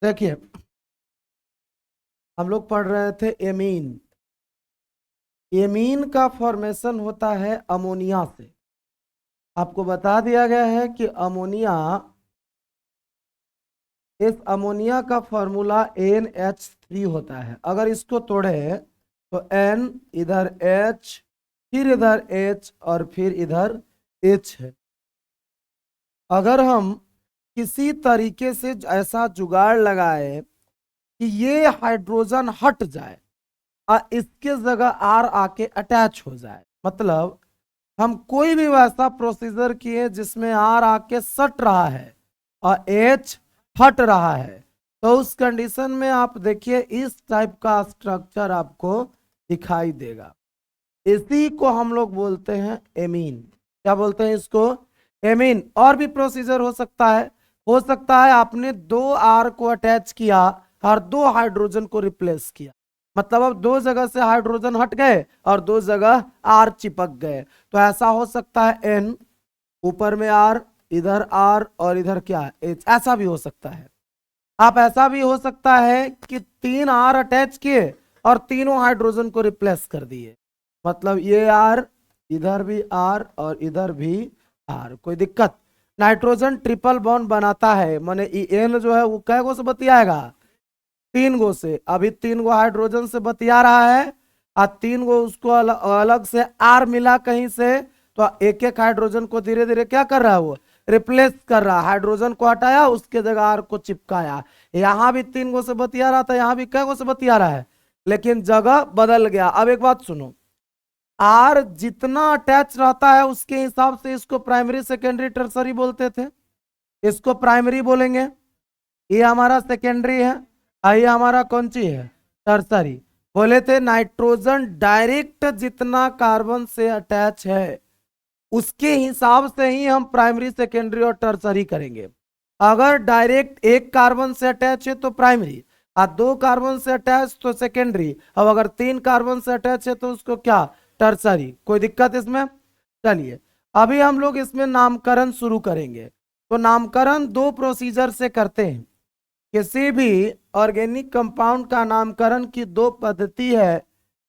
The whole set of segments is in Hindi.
देखिए, हम लोग पढ़ रहे थे एमीन। एमीन का फॉर्मेशन होता है अमोनिया से। आपको बता दिया गया है कि अमोनिया, इस अमोनिया का फॉर्मूला NH3 होता है। अगर इसको तोड़े तो N, इधर H, फिर इधर H और फिर इधर H है। अगर हम किसी तरीके से ऐसा जुगाड़ लगाए कि ये हाइड्रोजन हट जाए और इसके जगह R आके अटैच हो जाए, मतलब हम कोई भी वैसा प्रोसीजर किए जिसमें R आके सट रहा है और H हट रहा है, तो उस कंडीशन में आप देखिए इस टाइप का स्ट्रक्चर आपको दिखाई देगा। इसी को हम लोग बोलते हैं एमीन। क्या बोलते हैं इसको? एमीन। और भी प्रोसीजर हो सकता है आपने दो R को अटैच किया और दो हाइड्रोजन को रिप्लेस किया, मतलब अब दो जगह से हाइड्रोजन हट गए और दो जगह R चिपक गए, तो ऐसा हो सकता है N, ऊपर में R, इधर R और इधर क्या H, ऐसा भी हो सकता है। आप ऐसा भी हो सकता है कि तीन R अटैच किए और तीनों हाइड्रोजन को रिप्लेस कर दिए, मतलब ये R, इधर भी R और इधर भी R। कोई दिक्कत? नाइट्रोजन ट्रिपल बॉन्ड बनाता है, माने N जो है वो कै गो से बतियाएगा? तीन गो से। अभी तीन गो हाइड्रोजन से बतिया रहा है और तीन गो उसको अलग से R मिला कहीं से, तो एक एक हाइड्रोजन को धीरे धीरे क्या कर रहा है वो रिप्लेस कर रहा है। हाइड्रोजन को हटाया, उसके जगह R को चिपकाया। यहां भी तीन गो से बतिया रहा था, यहां भी कै गो से बतिया रहा है, लेकिन जगह बदल गया। अब एक बात सुनो, R जितना अटैच रहता है उसके हिसाब से इसको प्राइमरी सेकेंडरी टर्सरी बोलते थे। इसको प्राइमरी बोलेंगे, ये हमारा सेकेंडरी है, ये हमारा कौन सी है? टर्सरी। बोले थे नाइट्रोजन डायरेक्ट जितना कार्बन से अटैच है उसके हिसाब से ही हम प्राइमरी सेकेंडरी और टर्सरी करेंगे। अगर डायरेक्ट एक कार्बन से अटैच है तो प्राइमरी, और दो कार्बन से अटैच तो सेकेंडरी, अब अगर तीन कार्बन से अटैच है तो उसको क्या? टर्सरी। कोई दिक्कत इसमें? चलिए, अभी हम लोग इसमें नामकरण शुरू करेंगे। तो नामकरण दो प्रोसीजर से करते हैं। किसी भी ऑर्गेनिक कंपाउंड का नामकरण की दो पद्धति है।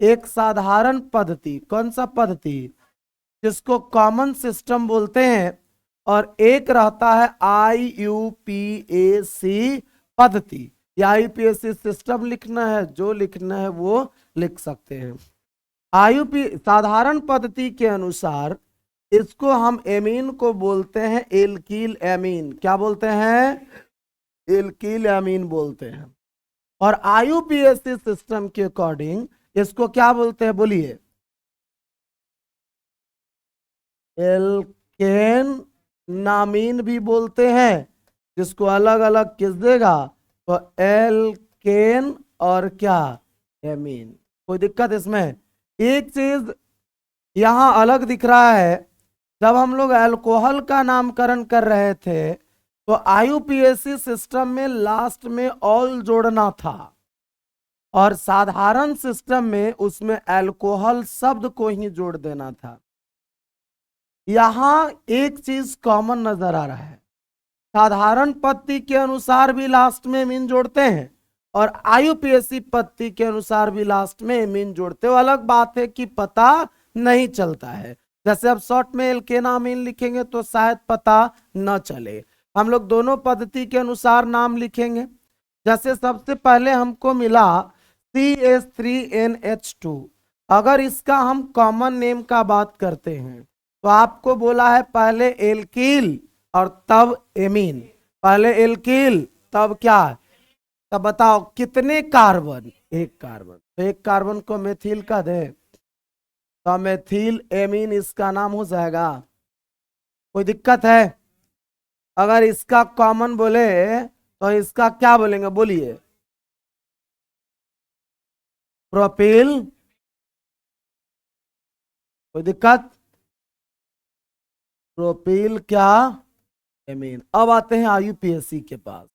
एक साधारण पद्धति, कौन सा पद्धति? जिसको कॉमन सिस्टम बोलते हैं, और एक रहता है IUPAC पद्धति। या IUPAC सिस्टम लिखना है, जो लिखना है वो लिख सकते हैं। IUP साधारण पद्धति के अनुसार इसको हम एमीन को बोलते हैं एल्कील एमीन। क्या बोलते हैं? एल्कील एमीन बोलते हैं। और IUPAC सिस्टम के अकॉर्डिंग इसको क्या बोलते हैं? बोलिए। एल्केन नामीन भी बोलते हैं, जिसको अलग अलग किस देगा? तो एल्केन और क्या? एमीन। कोई दिक्कत इसमें? एक चीज यहां अलग दिख रहा है, जब हम लोग अल्कोहल का नामकरण कर रहे थे तो IUPAC सिस्टम में लास्ट में ऑल जोड़ना था, और साधारण सिस्टम में उसमें अल्कोहल शब्द को ही जोड़ देना था। यहां एक चीज कॉमन नजर आ रहा है, साधारण पद्धति के अनुसार भी लास्ट में मीन जोड़ते हैं और IUPAC पद्धति के अनुसार भी लास्ट में मीन जोड़ते हो। अलग बात है कि पता नहीं चलता है। जैसे अब शॉर्ट में एल्केना मीन लिखेंगे तो शायद पता न चले। हम लोग दोनों पद्धति के अनुसार नाम लिखेंगे। जैसे सबसे पहले हमको मिला CH3NH2। अगर इसका हम कॉमन नेम का बात करते हैं तो आपको बोला है पहले एल्कील और तब एमीन। पहले एल्कील तब क्या? तब बताओ कितने कार्बन? एक कार्बन। तो एक कार्बन को मेथिल का दे तो मेथिल एमीन इसका नाम हो जाएगा। कोई दिक्कत है? अगर इसका कॉमन बोले तो इसका क्या बोलेंगे? बोलिए। प्रोपिल। कोई दिक्कत? प्रोपिल क्या? एमीन। अब आते हैं IUPAC के पास।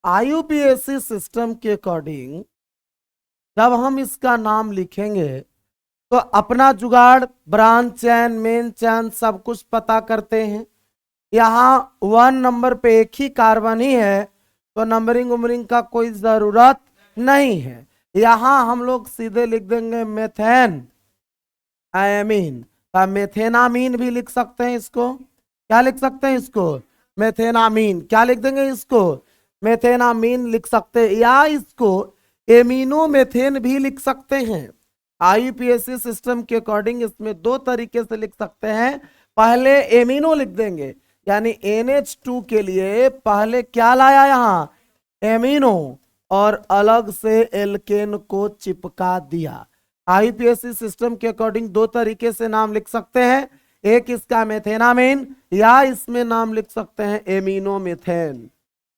IUPAC सिस्टम के अकॉर्डिंग जब हम इसका नाम लिखेंगे तो अपना जुगाड़ ब्रांच चैन मेन चैन सब कुछ पता करते हैं। यहाँ 1 नंबर पे एक ही कार्बन ही है, तो नंबरिंग उमरिंग का कोई जरूरत नहीं है। यहां हम लोग सीधे लिख देंगे मेथेन आयमीन। मेथेनामीन भी लिख सकते हैं इसको। क्या लिख सकते हैं इसको? मेथेनामीन। क्या लिख देंगे इसको? मेथेनामीन लिख सकते हैं, या इसको एमिनो मेथेन भी लिख सकते हैं। आईयूपीएसी सिस्टम के अकॉर्डिंग इसमें दो तरीके से लिख सकते हैं। पहले एमिनो लिख देंगे, यानी NH2 के लिए पहले क्या लाया यहां? एमिनो, और अलग से एल्केन को चिपका दिया। आईयूपीएसी सिस्टम के अकॉर्डिंग दो तरीके से नाम लिख सकते हैं, एक इसका मेथेनामीन, या इसमें नाम लिख सकते हैं एमिनो मेथेन।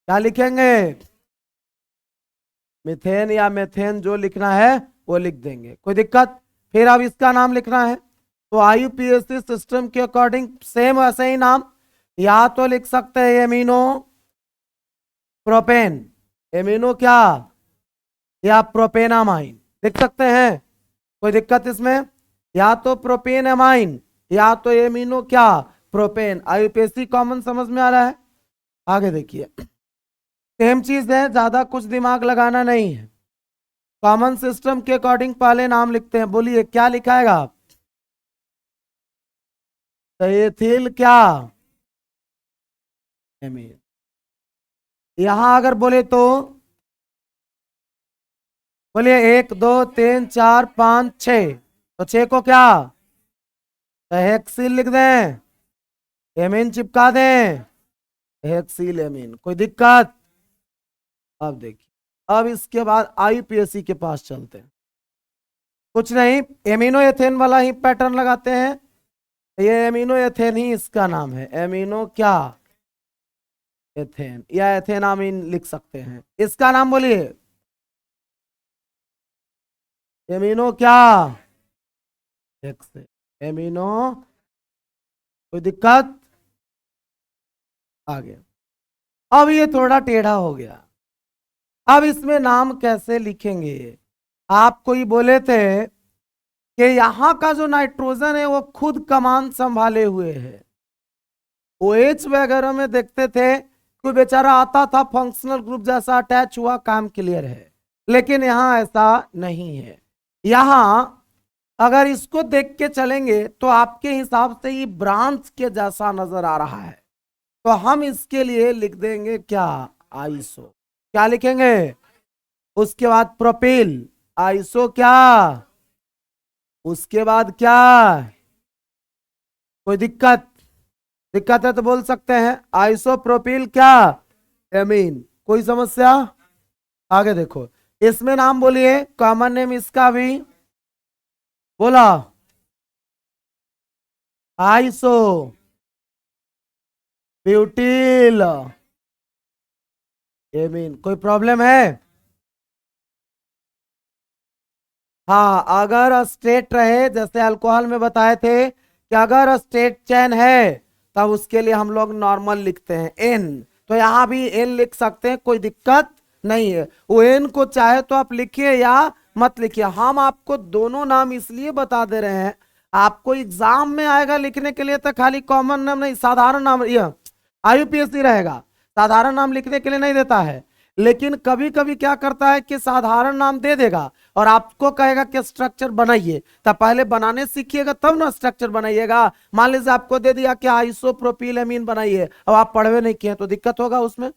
क्या लिखेंगे? मिथेन या मेथेन, जो लिखना है वो लिख देंगे, कोई दिक्कत? फिर अब इसका नाम लिखना है, तो आईयूपीएसी सिस्टम के अकॉर्डिंग सेम वैसे ही नाम, या तो लिख सकते हैं एमिनो प्रोपेन, एमिनो क्या, या प्रोपेनामाइन लिख सकते हैं, कोई दिक्कत इसमें? या तो प्रोपेनामाइन या तो एमिनो क्या, प्रोपेन। आईयूपीएसी कॉमन समझ में आ रहा है? आगे देखिए, सेम चीज है, ज्यादा कुछ दिमाग लगाना नहीं है। कॉमन सिस्टम के अकॉर्डिंग पहले नाम लिखते हैं, बोलिए क्या लिखाएगा? एथिल क्या, एमीन। यहां अगर बोले तो बोलिए 1 2 3 4 5 6, तो 6 को क्या हेक्सिल लिख दें, एमीन चिपका दें, हेक्सिल एमीन, कोई दिक्कत? अब देखिए, अब इसके बाद आईयूपीएसी के पास चलते हैं। कुछ नहीं, एमिनो एथेन वाला ही पैटर्न लगाते हैं। ये एमिनो एथेन ही इसका नाम है, एमिनो क्या, एथेन, या एथेनामीन लिख सकते हैं। इसका नाम बोलिए एमिनो क्या, एमिनो, कोई दिक्कत? आगे, अब ये थोड़ा टेढ़ा हो गया, अब इसमें नाम कैसे लिखेंगे? आप कोई बोले थे कि यहां का जो नाइट्रोजन है वो खुद कमान संभाले हुए है। OH वगैरह में देखते थे कोई बेचारा आता था फंक्शनल ग्रुप जैसा अटैच हुआ, काम क्लियर है। लेकिन यहां ऐसा नहीं है। यहां अगर इसको देख के चलेंगे तो आपके हिसाब से ये ब्रांच के जैसा नजर आ रहा है, तो हम इसके लिए लिख देंगे क्या, आइसो। क्या लिखेंगे? उसके बाद प्रोपिल, आइसो क्या, उसके बाद क्या, कोई दिक्कत? दिक्कत है तो बोल सकते हैं आइसोप्रोपिल क्या, एमीन, कोई समस्या? आगे देखो, इसमें नाम बोलिए, कॉमन नेम इसका भी बोला, आइसो ब्यूटिल एमीन, कोई प्रॉब्लम है? हाँ, अगर स्टेट रहे, जैसे अल्कोहल में बताए थे कि अगर स्टेट चेन है तब उसके लिए हम लोग नॉर्मल लिखते हैं N, तो यहां भी N लिख सकते हैं, कोई दिक्कत नहीं है। वो N को चाहे तो आप लिखिए या मत लिखिए, हम आपको दोनों नाम इसलिए बता दे रहे हैं, आपको एग्जाम में आएगा लिखने के लिए तो खाली कॉमन नाम नहीं, साधारण नाम, यह आईयूपीएससी रहेगा, साधारण नाम लिखने के लिए नहीं देता है। लेकिन कभी कभी क्या करता है कि साधारण नाम दे देगा और आपको कहेगा कि स्ट्रक्चर बनाइए, तब पहले बनाने सीखिएगा तब ना स्ट्रक्चर बनाइएगा। मान लीजिए आपको दे दिया कि आइसोप्रोपिलेमीन बनाइए, अब आप पढ़वे नहीं किए तो दिक्कत होगा उसमें।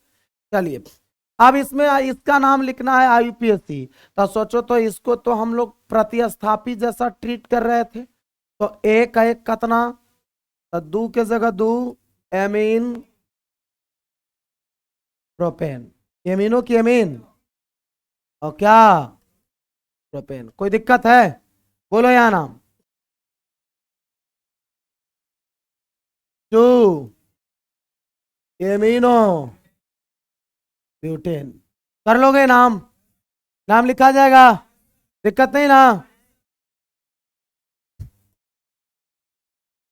चलिए, अब इसमें इसका नाम लिखना है आईयूपीएससी, तो सोचो तो इसको तो हम लोग प्रतिस्थापी जैसा ट्रीट कर रहे थे, तो एक एक कतना, तो दू के जगह दू, एमीन प्रोपेन, एमीनो की एमीन, और क्या, प्रोपेन, कोई दिक्कत है? बोलो यहां नाम, टू एमीनो ब्यूटेन, कर लोगे नाम, नाम लिखा जाएगा, दिक्कत नहीं ना?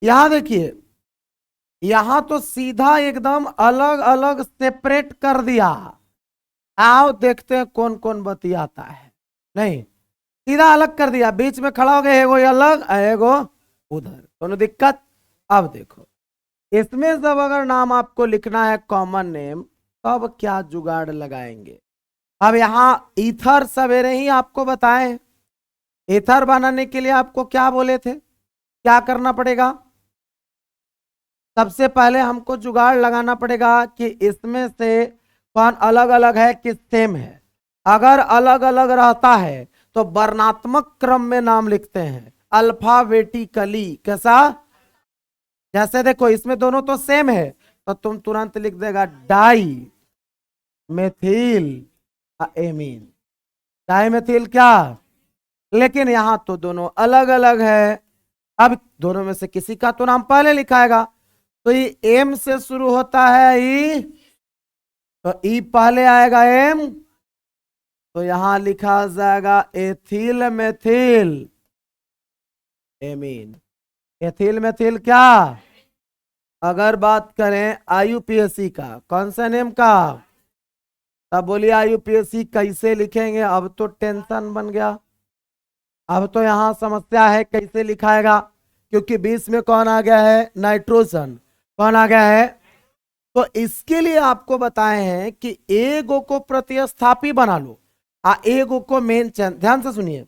यहां देखिए, यहां तो सीधा एकदम अलग अलग सेपरेट कर दिया। आओ देखते हैं कौन कौन बतियाता है। नहीं, सीधा अलग कर दिया, बीच में खड़ा हो गया, एगो अलग एगो उधर, दोनों दिक्कत। अब देखो, इसमें जब अगर नाम आपको लिखना है कॉमन नेम, तब क्या जुगाड़ लगाएंगे। अब यहां ईथर सवेरे ही आपको बताएं, ईथर बनाने के लिए आपको क्या बोले थे, क्या करना पड़ेगा। सबसे पहले हमको जुगाड़ लगाना पड़ेगा कि इसमें से कौन अलग अलग है किस सेम है। अगर अलग अलग रहता है तो वर्णात्मक क्रम में नाम लिखते हैं, अल्फाबेटिकली। कैसा, जैसे देखो इसमें दोनों तो सेम है तो तुम तुरंत लिख देगा dimethylamine, dimethyl क्या। लेकिन यहां तो दोनों अलग अलग है। अब दोनों में से किसी का तो नाम पहले लिखाएगा, तो ये एम से शुरू होता है ई, तो ई पहले आएगा एम, तो यहां लिखा जाएगा ethyl methyl amine. Ethyl methyl क्या। अगर बात करें आईयूपीएससी का, कौन सा नेम का, तब बोलिए आईयूपीएससी कैसे लिखेंगे। अब तो टेंशन बन गया, अब तो यहां समस्या है कैसे लिखाएगा, क्योंकि बीच में कौन आ गया है, नाइट्रोजन। कौन आ गया है, तो इसके लिए आपको बताए हैं कि ए गो को प्रतिस्थापी बना लो, ए गो को मेन चैन। ध्यान से सुनिए,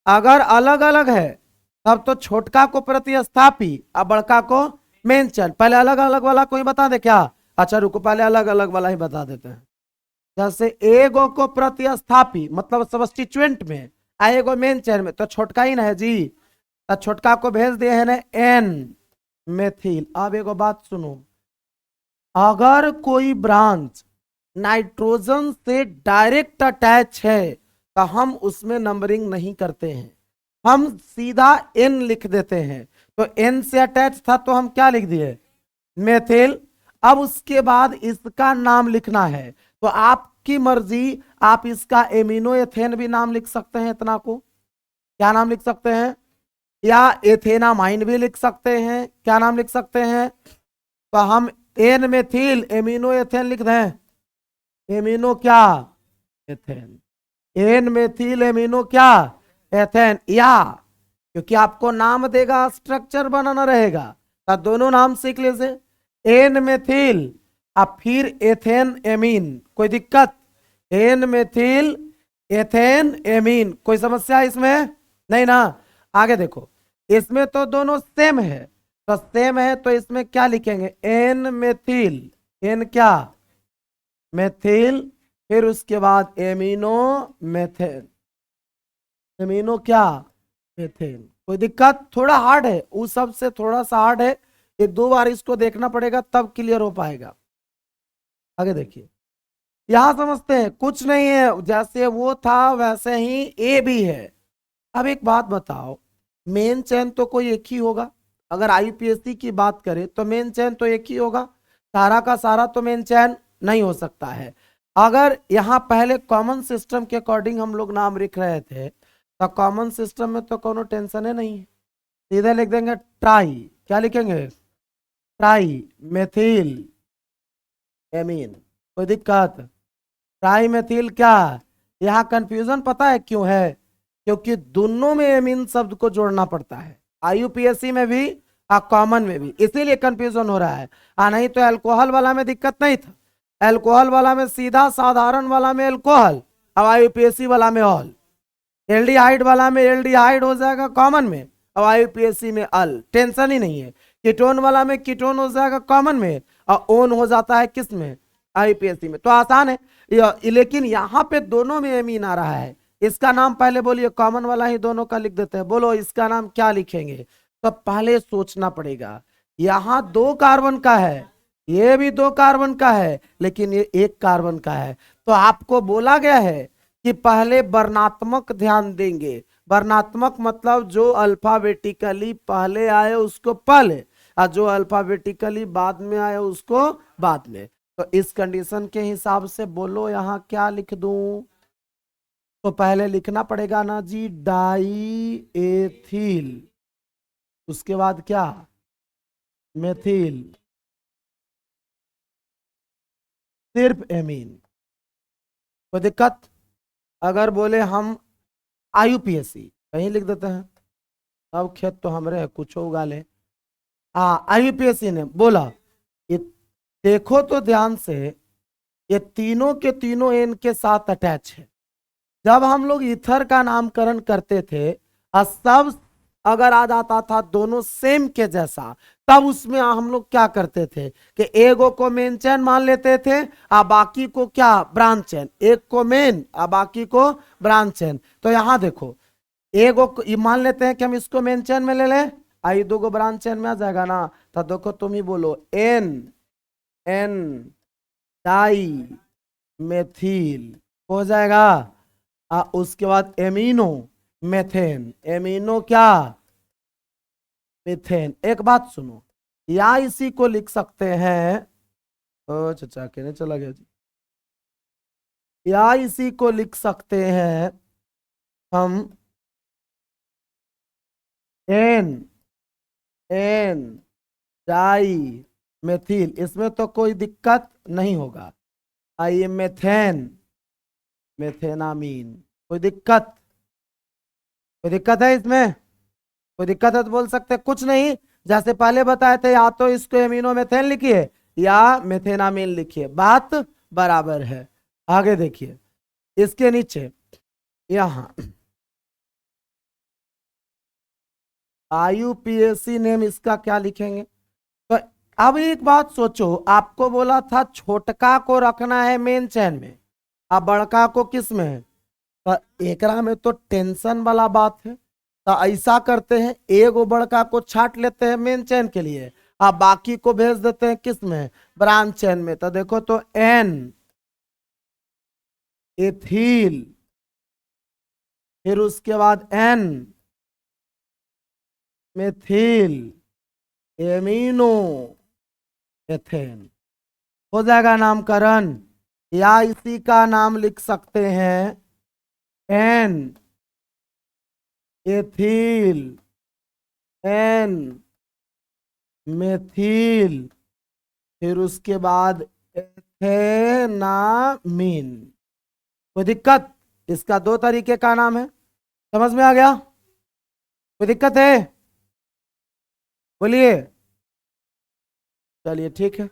अगर अलग अलग है तब तो छोटका को प्रतिस्थापी और बड़का को मेन चैन। पहले अलग अलग वाला कोई बता दे क्या। अच्छा रुको, पहले अलग अलग वाला ही बता देते हैं। जैसे ए गो को प्रतिस्थापी मतलब सब्स्टिट्यूएंट में, ए गो मेन चैन में, तो छोटका ही ना है जी, तो छोटका को भेज दिए है ना एन मेथिल। अब एगो बात सुनो, अगर कोई ब्रांच नाइट्रोजन से डायरेक्ट अटैच है तो हम उसमें नंबरिंग नहीं करते हैं, हम सीधा एन लिख देते हैं। तो एन से अटैच था तो हम क्या लिख दिए, मेथिल। अब उसके बाद इसका नाम लिखना है, तो आपकी मर्जी, आप इसका एमिनो एथेन भी नाम लिख सकते हैं, इतना को क्या नाम लिख सकते हैं, या एथेनामाइन भी लिख सकते हैं। क्या नाम लिख सकते हैं, तो हम एन मेथिल एमिनो एथेन लिख दें, एमिनो क्या एथेन, एन मेथिल एमिनो क्या एथेन। या क्योंकि आपको नाम देगा स्ट्रक्चर बनाना रहेगा, तो दोनों नाम सीख लीजिए, एन मेथिल अब फिर एथेन एमीन। कोई दिक्कत, एन मेथिल एथेन एमीन, कोई समस्या इसमें नहीं ना। आगे देखो, इसमें तो दोनों सेम है, तो सेम है तो इसमें क्या लिखेंगे, एन मेथिल, एन क्या मेथिल, फिर उसके बाद एमिनो मेथेन, एमिनो क्या मेथेन। कोई दिक्कत, थोड़ा हार्ड है, उस सब से थोड़ा सा हार्ड है, एक दो बार इसको देखना पड़ेगा तब क्लियर हो पाएगा। आगे देखिए, यहां समझते हैं कुछ नहीं है, जैसे वो था वैसे ही ए भी है। अब एक बात बताओ, मेन चैन तो कोई एक ही होगा, अगर आईयूपीएससी की बात करें तो मेन चैन तो एक ही होगा, सारा का सारा तो मेन चैन नहीं हो सकता है। अगर यहाँ पहले कॉमन सिस्टम के अकॉर्डिंग हम लोग नाम लिख रहे थे, तो कॉमन सिस्टम में तो कोनो टेंशन है नहीं, सीधे लिख देंगे ट्राई। क्या लिखेंगे, ट्राई मेथिल एमीन। कोई दिक्कत, ट्राई मेथिल क्या। यहाँ कंफ्यूजन पता है क्यों है, क्योंकि दोनों में एमीन शब्द को जोड़ना पड़ता है, आईयूपीएससी में भी और कॉमन में भी, इसीलिए कंफ्यूजन हो रहा है। नहीं तो अल्कोहल वाला में दिक्कत नहीं था, अल्कोहल वाला में सीधा, साधारण वाला में अल्कोहल, अब आईयूपीएससी वाला में ऑल, एल्डिहाइड वाला में एल्डिहाइड हो जाएगा कॉमन में, अब आईयूपीएससी में अल, टेंशन ही नहीं है। कीटोन वाला में कीटोन हो जाएगा कॉमन में, और ओन हो जाता है किस में, आईयूपीएससी में। तो आसान है, लेकिन यहाँ पे दोनों में एमीन आ रहा है। इसका नाम पहले बोलिए, कॉमन वाला ही दोनों का लिख देते हैं, बोलो इसका नाम क्या लिखेंगे। तो पहले सोचना पड़ेगा, यहाँ 2 कार्बन का है, ये भी 2 कार्बन का है, लेकिन ये 1 कार्बन का है। तो आपको बोला गया है कि पहले वर्णात्मक ध्यान देंगे, वर्णात्मक मतलब जो अल्फाबेटिकली पहले आए उसको पहले, और जो अल्फाबेटिकली बाद में आए उसको बाद में। तो इस कंडीशन के हिसाब से बोलो यहाँ क्या लिख दूं, तो पहले लिखना पड़ेगा ना जी डाई एथिल, उसके बाद क्या मेथिल, सिर्फ एमीन। कोई दिक्कत, अगर बोले हम आईयूपीएससी कहीं लिख देते हैं, अब खेत तो हमरे है, कुछ उगा ले। आईयूपीएससी ने बोला, ये देखो तो ध्यान से, ये तीनों के तीनों एन के साथ अटैच है। जब हम लोग ईथर का नामकरण करते थे और सब अगर आ जाता था दोनों सेम के जैसा, तब उसमें हम लोग क्या करते थे कि एगो को मेन चेन मान लेते थे और बाकी को क्या ब्रांच चेन, एक को मेन और बाकी को ब्रांच चेन। तो यहां देखो एगो मान लेते हैं कि हम इसको मेन चेन में ले लें, आई दो गो ब्रांच चेन में आ जाएगा ना। तो देखो तुम ही बोलो एन एन डाई मेथिल हो जाएगा। उसके बाद एमिनो मेथेन, एमिनो क्या मिथेन। एक बात सुनो, या इसी को लिख सकते हैं, ओ चचा कहने चला गया जी, या इसी को लिख सकते हैं हम एन एन डाई मेथिल, इसमें तो कोई दिक्कत नहीं होगा। आइए मेथेन मेथेनामीन, कोई दिक्कत है इसमें? कोई दिक्कत है तो बोल सकते हैं, कुछ नहीं। जैसे पहले बताए थे, या तो इसको एमिनो मेथेन लिखिए या मेथेनामीन लिखिए, बात बराबर है। आगे देखिए इसके नीचे यहां IUPAC नेम, इसका क्या लिखेंगे? तो अब एक बात सोचो, आपको बोला था छोटका को रखना है मेन चैन में, अब बड़का को किस में है? तो एकरा में तो टेंशन वाला बात है। तो ऐसा करते हैं, एगो बड़का को छाट लेते हैं मेन चैन के लिए, अब बाकी को भेज देते हैं किस में? ब्रांच चैन में। तो देखो तो एन एथिल, फिर उसके बाद एन मेथिल एमिनो एथेन हो जाएगा नामकरण। या इसी का नाम लिख सकते हैं एन एथिल एन मेथिल, फिर उसके बाद एथेनामीन। कोई दिक्कत? इसका दो तरीके का नाम है, समझ में आ गया? कोई दिक्कत है? बोलिए। चलिए ठीक है।